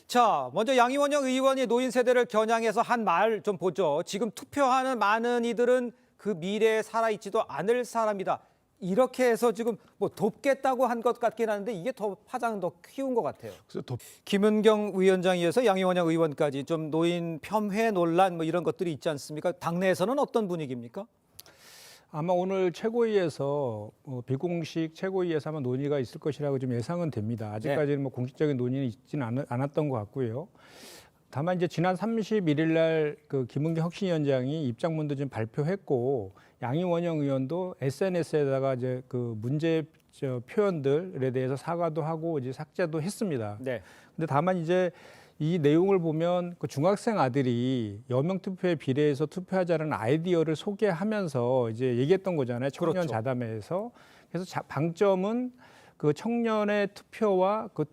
자, 먼저 양이원영 의원이 노인 세대를 겨냥해서 한 말 좀 보죠. 지금 투표하는 많은 이들은 그 미래에 살아있지도 않을 사람이다. 이렇게 해서 지금 뭐 돕겠다고 한 것 같긴 한데 이게 더 파장은 더 키운 것 같아요. 김은경 위원장에 이어서 양이원영 의원까지 좀 노인 폄훼 논란 뭐 이런 것들이 있지 않습니까? 당내에서는 어떤 분위기입니까? 아마 오늘 최고위에서 비공식 최고위에서 아마 논의가 있을 것이라고 좀 예상은 됩니다. 아직까지는 뭐 공식적인 논의는 있지는 않았던 것 같고요. 다만 이제 지난 31일 날 그 김은경 혁신위원장이 입장문도 좀 발표했고 양이원영 의원도 SNS에다가 이제 그 문제 표현들에 대해서 사과도 하고 이제 삭제도 했습니다. 네. 근데 다만 이제 이 내용을 보면 그 중학생 아들이 여명 투표에 비례해서 투표하자는 아이디어를 소개하면서 이제 얘기했던 거잖아요. 청년 그렇죠. 자담회에서. 그래서 방점은 그 청년의 투표와 그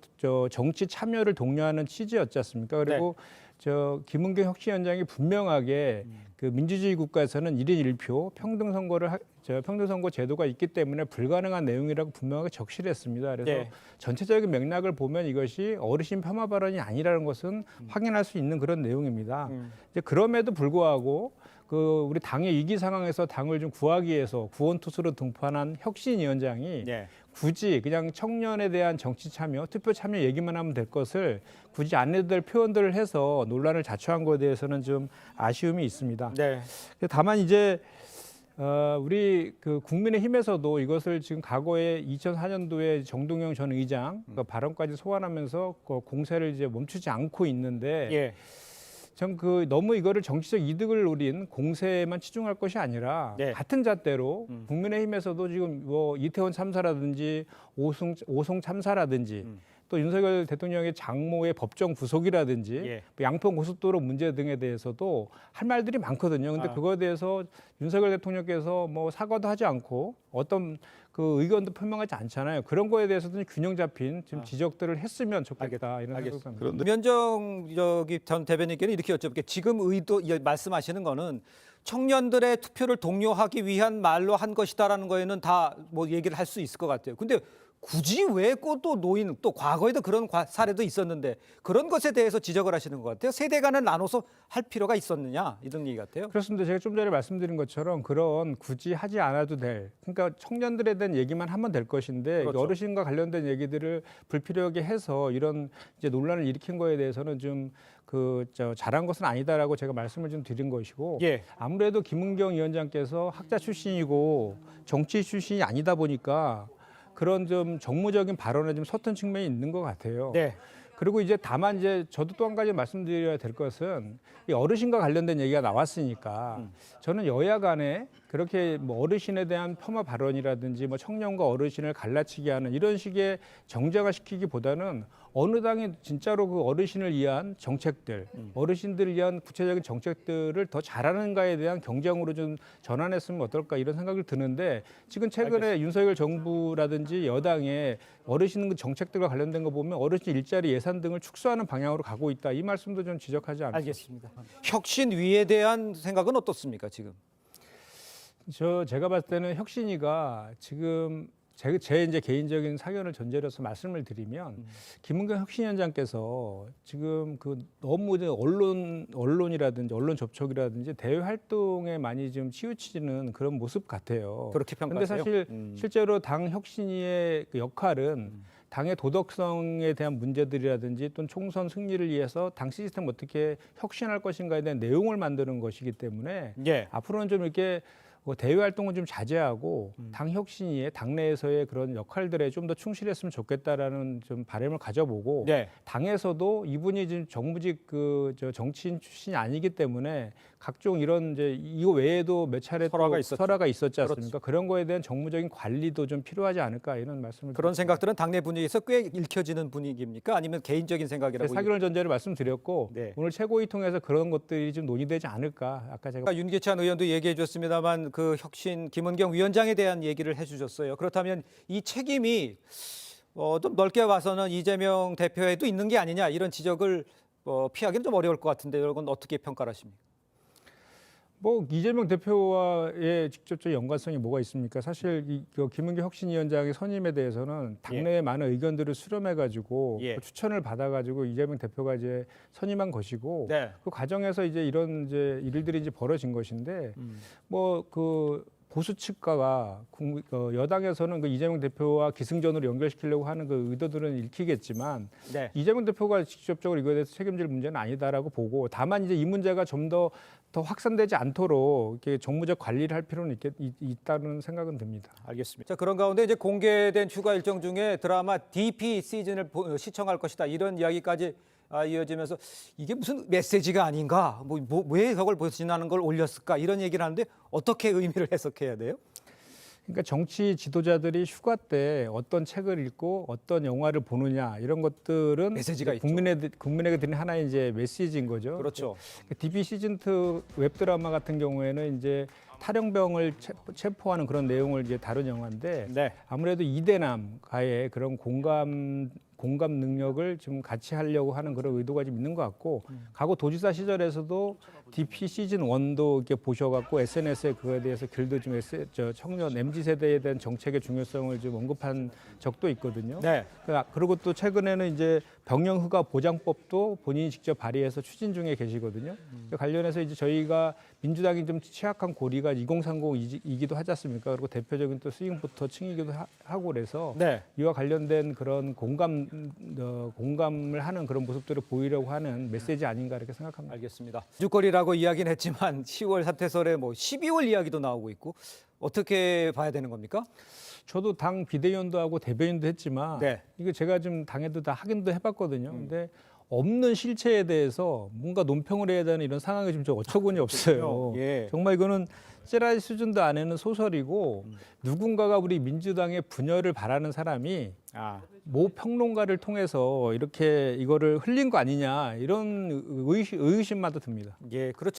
정치 참여를 독려하는 취지였지 않습니까? 그리고 김은경 혁신위원장이 분명하게 그 민주주의 국가에서는 1인 1표 평등선거 제도가 있기 때문에 불가능한 내용이라고 분명하게 적시를 했습니다. 그래서 전체적인 맥락을 보면 이것이 어르신 폄하 발언이 아니라는 것은 확인할 수 있는 그런 내용입니다. 이제 그럼에도 불구하고 그 우리 당의 위기 상황에서 당을 좀 구하기 위해서 구원투수로 등판한 혁신위원장이 굳이 그냥 청년에 대한 정치 참여, 투표 참여 얘기만 하면 될 것을 굳이 안 해도 될 표현들을 해서 논란을 자초한 것에 대해서는 좀 아쉬움이 있습니다. 다만 이제 우리 그 국민의힘에서도 이것을 지금 과거에 2004년도에 정동영 전 의장 그 발언까지 소환하면서 그 공세를 이제 멈추지 않고 있는데. 전 그 너무 이거를 정치적 이득을 노린 공세에만 치중할 것이 아니라 같은 잣대로 국민의힘에서도 지금 뭐 이태원 참사라든지 오송 참사라든지 또 윤석열 대통령의 장모의 법정 구속이라든지 양평 고속도로 문제 등에 대해서도 할 말들이 많거든요. 근데 그거에 대해서 윤석열 대통령께서 뭐 사과도 하지 않고 어떤 그 의견도 표명하지 않잖아요. 그런 거에 대해서도 균형 잡힌 지금 지적들을 했으면 좋겠다 이런 생각입니다. 김현정 전 대변인께는 이렇게 여쭤볼게요. 지금 말씀하시는 거는 청년들의 투표를 독려하기 위한 말로 한 것이다라는 거에는 다 뭐 얘기를 할 수 있을 것 같아요. 근데 굳이 왜 또 노인, 또 과거에도 그런 사례도 있었는데 그런 것에 대해서 지적을 하시는 것 같아요. 세대 간을 나눠서 할 필요가 있었느냐 이런 얘기 같아요. 그렇습니다. 제가 좀 전에 말씀드린 것처럼 그런 굳이 하지 않아도 될, 그러니까 청년들에 대한 얘기만 하면 될 것인데 어르신과 관련된 얘기들을 불필요하게 해서 이런 이제 논란을 일으킨 거에 대해서는 좀 잘한 것은 아니다라고 제가 말씀을 좀 드린 것이고 아무래도 김은경 위원장께서 학자 출신이고 정치 출신이 아니다 보니까 그런 좀 정무적인 발언에 좀 섰던 측면이 있는 것 같아요. 그리고 이제 다만 이제 저도 또 한 가지 말씀드려야 될 것은 이 어르신과 관련된 얘기가 나왔으니까 저는 여야 간에 그렇게 뭐 어르신에 대한 폄하 발언이라든지 뭐 청년과 어르신을 갈라치게 하는 이런 식의 정쟁화 시키기보다는 어느 당이 진짜로 그 어르신을 위한 정책들, 어르신들을 위한 구체적인 정책들을 더 잘하는가에 대한 경쟁으로 좀 전환했으면 어떨까 이런 생각이 드는데 지금 최근에 윤석열 정부라든지 여당의 어르신 정책들과 관련된 거 보면 어르신 일자리 예산 등을 축소하는 방향으로 가고 있다. 이 말씀도 좀 지적하지 않습니까? 알겠습니다. 혁신위에 대한 생각은 어떻습니까 지금? 제가 봤을 때는 혁신위가 지금 제 이제 개인적인 사견을 전제로서 말씀을 드리면 김은경 혁신위원장께서 지금 그 너무 언론이라든지 언론 접촉이라든지 대외 활동에 많이 좀 치우치는 그런 모습 같아요. 그렇게 평가하세요? 그런데 사실 실제로 당 혁신위의 그 역할은 당의 도덕성에 대한 문제들이라든지 또는 총선 승리를 위해서 당 시스템 어떻게 혁신할 것인가에 대한 내용을 만드는 것이기 때문에 앞으로는 좀 이렇게 대외 활동은 좀 자제하고 당 혁신위의 당내에서의 그런 역할들에 좀 더 충실했으면 좋겠다라는 좀 바람을 가져보고 당에서도 이분이 지금 정무직 정치인 출신이 아니기 때문에 각종 이런 이제 이거 외에도 몇 차례 설화가 있었지 않습니까? 그런 거에 대한 정무적인 관리도 좀 필요하지 않을까 이런 말씀을 그런 생각들은 당내 분위기에서 꽤 읽혀지는 분위기입니까? 아니면 개인적인 생각이라고? 사견을 전제를 말씀드렸고 오늘 최고위 통해서 그런 것들이 좀 논의되지 않을까. 아까 제가 윤기찬 의원도 얘기해 줬습니다만 그 혁신 김은경 위원장에 대한 얘기를 해주셨어요. 그렇다면 이 책임이 좀 넓게 봐서는 이재명 대표에도 있는 게 아니냐 이런 지적을 피하기는 좀 어려울 것 같은데 이건 어떻게 평가를 하십니까? 뭐 이재명 대표와의 직접적 연관성이 뭐가 있습니까? 사실 그 김은경 혁신위원장의 선임에 대해서는 당내의 많은 의견들을 수렴해가지고 예. 그 추천을 받아가지고 이재명 대표가 이제 선임한 것이고 네. 그 과정에서 이제 이런 이제 일들이 이제 벌어진 것인데 뭐 그 보수 측과 여당에서는 그 이재명 대표와 기승전으로 연결시키려고 하는 그 의도들은 읽히겠지만 네. 이재명 대표가 직접적으로 이거에 대해서 책임질 문제는 아니다라고 보고 다만 이제 이 문제가 좀 더 확산되지 않도록 이렇게 정무적 관리를 할 필요는 있다는 생각은 듭니다. 알겠습니다. 자, 그런 가운데 이제 공개된 휴가 일정 중에 드라마 DP 시즌을 시청할 것이다 이런 이야기까지 이어지면서 이게 무슨 메시지가 아닌가? 왜 저걸 보시나는 걸 올렸을까? 이런 얘기를 하는데 어떻게 의미를 해석해야 돼요? 그러니까 정치 지도자들이 휴가 때 어떤 책을 읽고 어떤 영화를 보느냐 이런 것들은 메시지가 있죠. 국민에게 드리는 하나의 이제 메시지인 거죠. 그렇죠. DB 시즌 2 웹드라마 같은 경우에는 이제 탈영병을 체포하는 그런 내용을 이제 다룬 영화인데 네. 아무래도 이대남과의 그런 공감 능력을 좀 같이 하려고 하는 그런 의도가 좀 있는 것 같고 과거 도지사 시절에서도 DP 시즌 1도 이렇게 보셔갖고 SNS에 그거에 대해서 글도 좀 청년 MZ 세대에 대한 정책의 중요성을 좀 언급한 적도 있거든요. 네. 그리고 또 최근에는 이제 병영휴가 보장법도 본인이 직접 발의해서 추진 중에 계시거든요. 관련해서 이제 저희가 민주당이 좀 취약한 고리가 2030이기도 하지 않습니까? 그리고 대표적인 또 스윙부터 층이기도 하고 그래서 네. 이와 관련된 그런 공감을 하는 그런 모습들을 보이려고 하는 메시지 아닌가 이렇게 생각합니다. 알겠습니다. 주거리라고 이야기는 했지만 10월 사퇴설에 12월 이야기도 나오고 있고 어떻게 봐야 되는 겁니까? 저도 당 비대위원도 하고 대변인도 했지만 네. 이거 제가 좀 당에도 다 확인도 해봤거든요. 근데 없는 실체에 대해서 뭔가 논평을 해야 되는 이런 상황이 좀 어처구니 없어요. 예. 정말 이거는 찌라시 수준도 안에는 소설이고 누군가가 우리 민주당의 분열을 바라는 사람이 모 평론가를 통해서 이렇게 이거를 흘린 거 아니냐 이런 의심마도 듭니다. 예, 그렇죠.